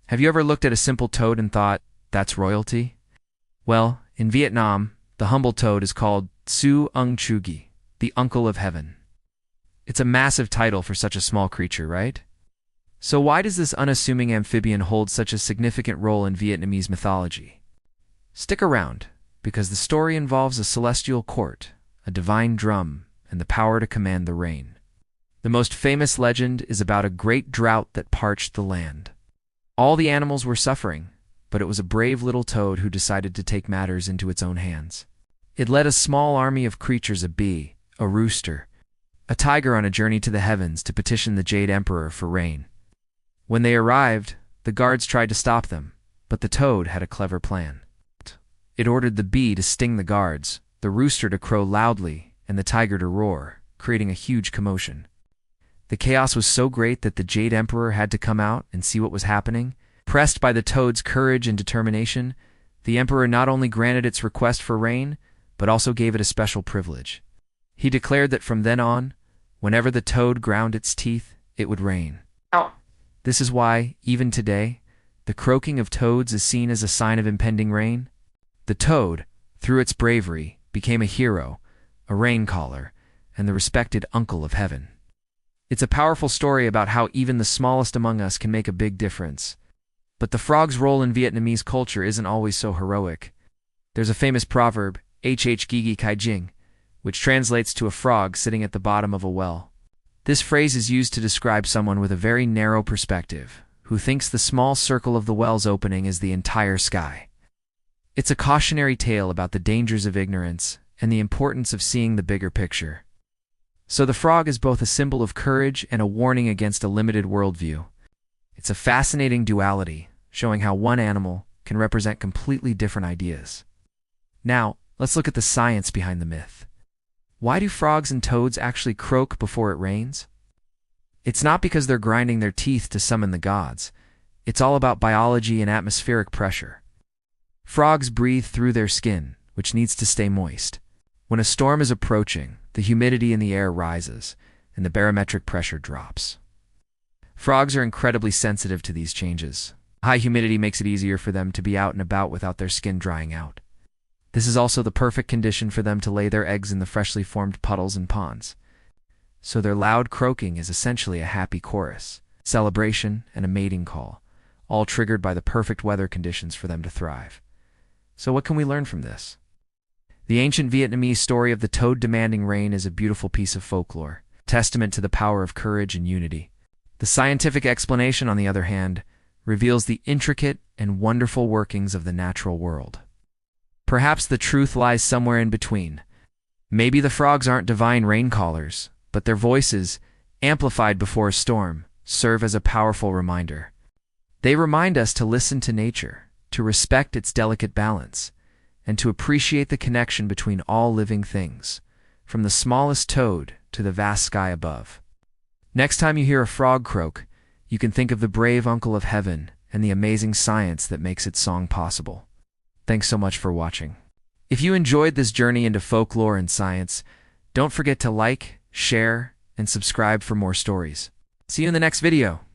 Have you ever looked at a simple toad and thought, that's royalty? Well, in Vietnam, the humble toad is called Su Ung Chugi, the uncle of heaven. It's a massive title for such a small creature, right? So why does this unassuming amphibian hold such a significant role in Vietnamese mythology? Stick around, because the story involves a celestial court, a divine drum, and the power to command the rain. The most famous legend is about a great drought that parched the land. All the animals were suffering, but it was a brave little toad who decided to take matters into its own hands. It led a small army of creatures, a bee, a rooster, a tiger on a journey to the heavens to petition the Jade Emperor for rain. When they arrived, the guards tried to stop them, but the toad had a clever plan. It ordered the bee to sting the guards, the rooster to crow loudly, and the tiger to roar, creating a huge commotion. The chaos was so great that the Jade Emperor had to come out and see what was happening. Pressed by the toad's courage and determination, the emperor not only granted its request for rain, but also gave it a special privilege. He declared that from then on, whenever the toad ground its teeth, it would rain. Ow. This is why, even today, the croaking of toads is seen as a sign of impending rain. The toad, through its bravery, became a hero, a rain caller, and the respected uncle of heaven. It's a powerful story about how even the smallest among us can make a big difference. But the frog's role in Vietnamese culture isn't always so heroic. There's a famous proverb, Gigi Kai Jing, which translates to a frog sitting at the bottom of a well. This phrase is used to describe someone with a very narrow perspective, who thinks the small circle of the well's opening is the entire sky. It's a cautionary tale about the dangers of ignorance and the importance of seeing the bigger picture. So the frog is both a symbol of courage and a warning against a limited worldview. It's a fascinating duality, showing how one animal can represent completely different ideas. Now, let's look at the science behind the myth. Why do frogs and toads actually croak before it rains? It's not because they're grinding their teeth to summon the gods. It's all about biology and atmospheric pressure. Frogs breathe through their skin, which needs to stay moist. When a storm is approaching, the humidity in the air rises, and the barometric pressure drops. Frogs are incredibly sensitive to these changes. High humidity makes it easier for them to be out and about without their skin drying out. This is also the perfect condition for them to lay their eggs in the freshly formed puddles and ponds. So their loud croaking is essentially a happy chorus, celebration, and a mating call, all triggered by the perfect weather conditions for them to thrive. So what can we learn from this? The ancient Vietnamese story of the toad demanding rain is a beautiful piece of folklore, testament to the power of courage and unity. The scientific explanation, on the other hand, reveals the intricate and wonderful workings of the natural world. Perhaps the truth lies somewhere in between. Maybe the frogs aren't divine rain callers, but their voices, amplified before a storm, serve as a powerful reminder. They remind us to listen to nature, to respect its delicate balance, and to appreciate the connection between all living things, from the smallest toad to the vast sky above. Next time you hear a frog croak, you can think of the brave uncle of heaven and the amazing science that makes its song possible. Thanks so much for watching. If you enjoyed this journey into folklore and science, don't forget to like, share, and subscribe for more stories. See you in the next video.